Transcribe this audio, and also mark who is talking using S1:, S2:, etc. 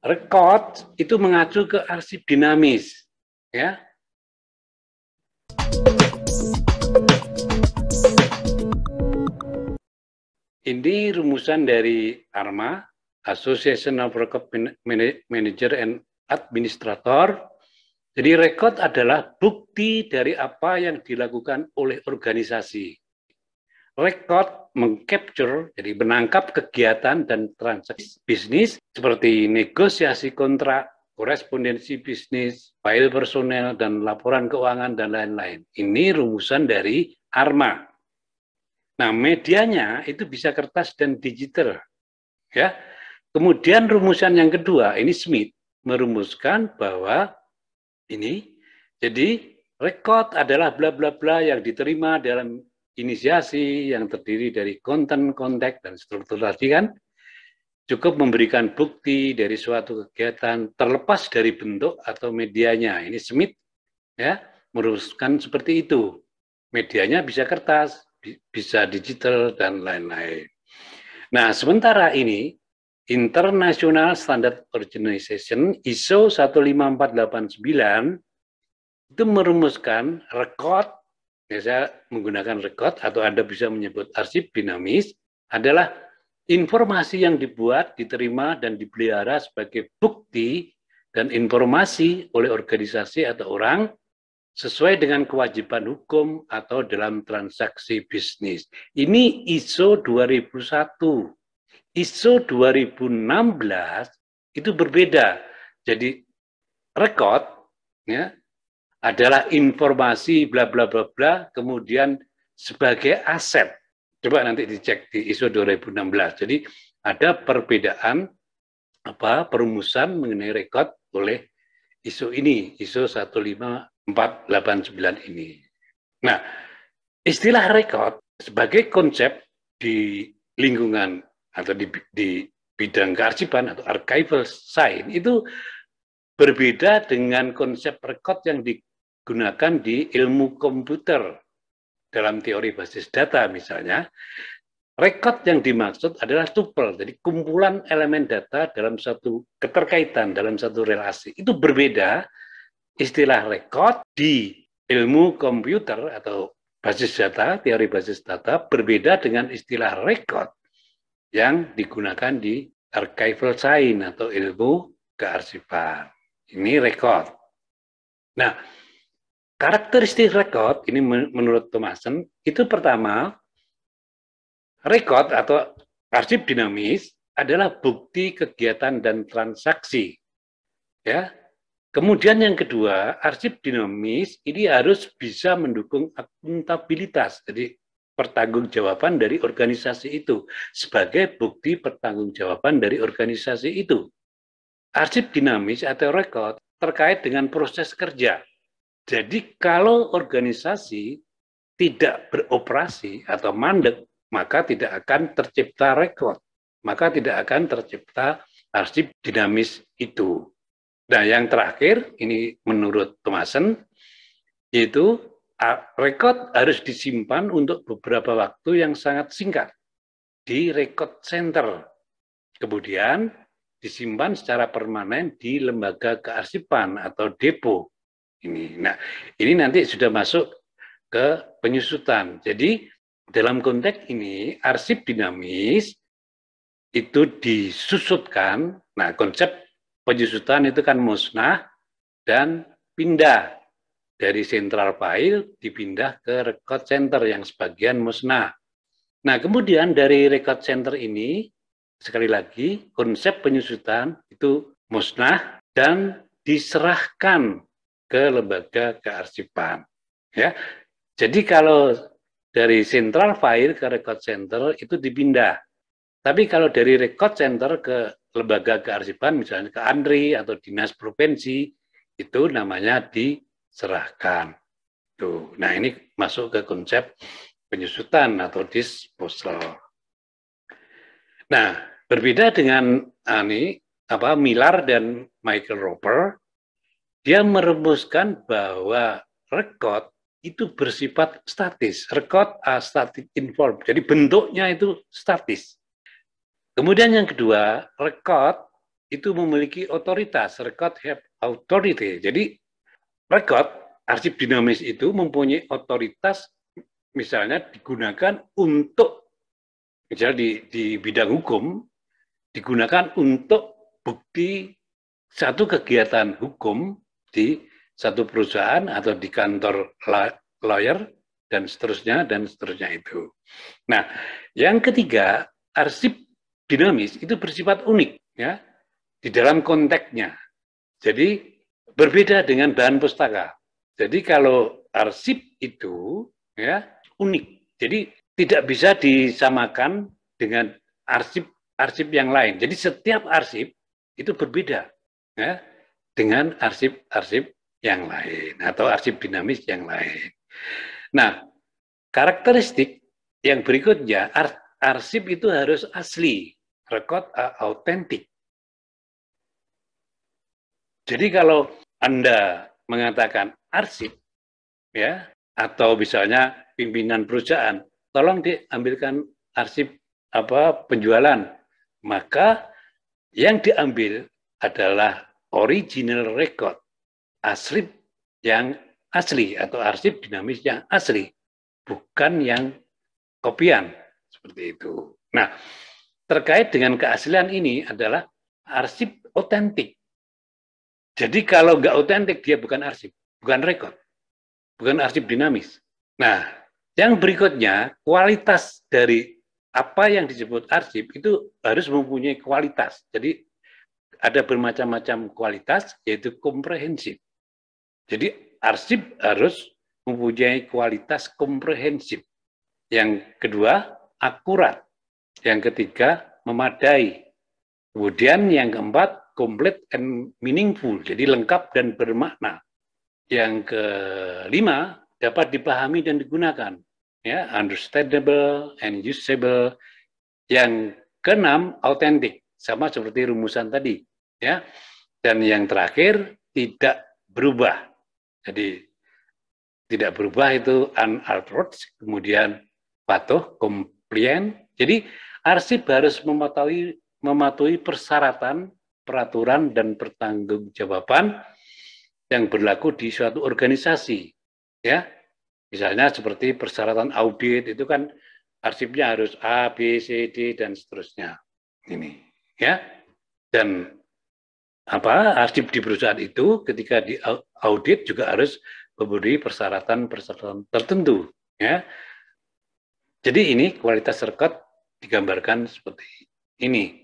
S1: Rekod itu mengacu ke arsip dinamis, ya. Ini rumusan dari ARMA, Association of Record Manager and Administrator. Jadi rekod adalah bukti dari apa yang dilakukan oleh organisasi. Rekod mengcapture, jadi menangkap kegiatan dan transaksi bisnis seperti negosiasi kontrak, korespondensi bisnis, file personel, dan laporan keuangan, dan lain-lain. Ini rumusan dari ARMA. Nah, medianya itu bisa kertas dan digital. Ya. Kemudian rumusan yang kedua, ini Smith merumuskan bahwa ini, jadi rekod adalah bla bla bla yang diterima dalam inisiasi yang terdiri dari konten, konteks, dan struktur tadi kan, cukup memberikan bukti dari suatu kegiatan terlepas dari bentuk atau medianya. Ini Smith ya merumuskan seperti itu. Medianya bisa kertas, bisa digital, dan lain-lain. Nah, sementara ini International Standard Organization ISO 15489 itu merumuskan rekod, ya saya menggunakan rekod atau Anda bisa menyebut arsip dinamis, adalah informasi yang dibuat, diterima, dan dipelihara sebagai bukti dan informasi oleh organisasi atau orang sesuai dengan kewajiban hukum atau dalam transaksi bisnis. Ini ISO 2001. ISO 2016 itu berbeda. Jadi rekod ya adalah informasi bla bla bla bla kemudian sebagai aset. Coba nanti dicek di ISO 2016. Jadi ada perbedaan perumusan mengenai rekod oleh ISO ini, ISO 15489 ini. Nah, istilah rekod sebagai konsep di lingkungan atau di bidang kearsipan atau archival science itu berbeda dengan konsep rekod yang digunakan di ilmu komputer dalam teori basis data misalnya. Rekod yang dimaksud adalah tuple, jadi kumpulan elemen data dalam satu keterkaitan, dalam satu relasi. Itu berbeda istilah rekod di ilmu komputer atau basis data, teori basis data, berbeda dengan istilah rekod yang digunakan di archival science atau ilmu kearsipan. Ini rekod. Nah, karakteristik rekod ini menurut Thomason itu pertama, rekod atau arsip dinamis adalah bukti kegiatan dan transaksi. Ya. Kemudian yang kedua, arsip dinamis ini harus bisa mendukung akuntabilitas. Jadi pertanggungjawaban dari organisasi itu sebagai bukti pertanggungjawaban dari organisasi itu. Arsip dinamis atau rekod terkait dengan proses kerja. Jadi kalau organisasi tidak beroperasi atau mandek, maka tidak akan tercipta rekod, maka tidak akan tercipta arsip dinamis itu. Nah, yang terakhir, ini menurut Thomason, yaitu rekod harus disimpan untuk beberapa waktu yang sangat singkat di record center. Kemudian disimpan secara permanen di lembaga kearsipan atau depo. Nah, ini nanti sudah masuk ke penyusutan. Jadi dalam konteks ini arsip dinamis itu disusutkan. Nah, konsep penyusutan itu kan musnah dan pindah dari central file dipindah ke record center yang sebagian musnah. Nah, kemudian dari record center ini sekali lagi konsep penyusutan itu musnah dan diserahkan ke lembaga kearsipan. Ya, jadi kalau dari central file ke record center itu dipindah. Tapi kalau dari record center ke lembaga kearsipan, misalnya ke ANRI atau dinas provinsi, itu namanya diserahkan. Tuh. Nah, ini masuk ke konsep penyusutan atau disposal. Nah, berbeda dengan Miller dan Michael Roper, dia merumuskan bahwa rekod itu bersifat statis. Record a static inform. Jadi bentuknya itu statis. Kemudian yang kedua, rekod itu memiliki otoritas, record have authority. Jadi record, arsip dinamis itu mempunyai otoritas, misalnya digunakan untuk, misalnya di bidang hukum, digunakan untuk bukti satu kegiatan hukum di satu perusahaan atau di kantor lawyer, dan seterusnya itu. Nah, yang ketiga, arsip dinamis itu bersifat unik ya di dalam konteksnya. Jadi berbeda dengan bahan pustaka. Jadi kalau arsip itu ya unik. Jadi tidak bisa disamakan dengan arsip yang lain. Jadi setiap arsip itu berbeda ya dengan arsip-arsip yang lain atau arsip dinamis yang lain. Nah, karakteristik yang berikutnya, arsip itu harus asli, record autentik. Jadi kalau Anda mengatakan arsip, ya, atau misalnya pimpinan perusahaan, tolong diambilkan arsip penjualan, maka yang diambil adalah original record, arsip yang asli atau arsip dinamis yang asli, bukan yang kopian seperti itu. Nah, terkait dengan keaslian ini adalah arsip otentik. Jadi kalau nggak otentik dia bukan arsip, bukan record, bukan arsip dinamis. Nah, yang berikutnya kualitas dari apa yang disebut arsip itu harus mempunyai kualitas. Jadi ada bermacam-macam kualitas, yaitu komprehensif. Jadi arsip harus mempunyai kualitas komprehensif. Yang kedua, akurat. Yang ketiga, memadai. Kemudian yang keempat, complete and meaningful. Jadi lengkap dan bermakna. Yang kelima, dapat dipahami dan digunakan. Ya, understandable and usable. Yang keenam, authentic. Sama seperti rumusan tadi. Ya. Dan yang terakhir, tidak berubah. Jadi tidak berubah itu unaltered, kemudian patuh, compliant. Jadi arsip harus mematuhi persyaratan, peraturan, dan pertanggungjawaban yang berlaku di suatu organisasi. Ya, misalnya seperti persyaratan audit itu kan arsipnya harus A, B, C, D, dan seterusnya. Ini, ya. Dan arsip di perusahaan itu ketika di audit juga harus memenuhi persyaratan-persyaratan tertentu, ya. Jadi ini kualitas record digambarkan seperti ini.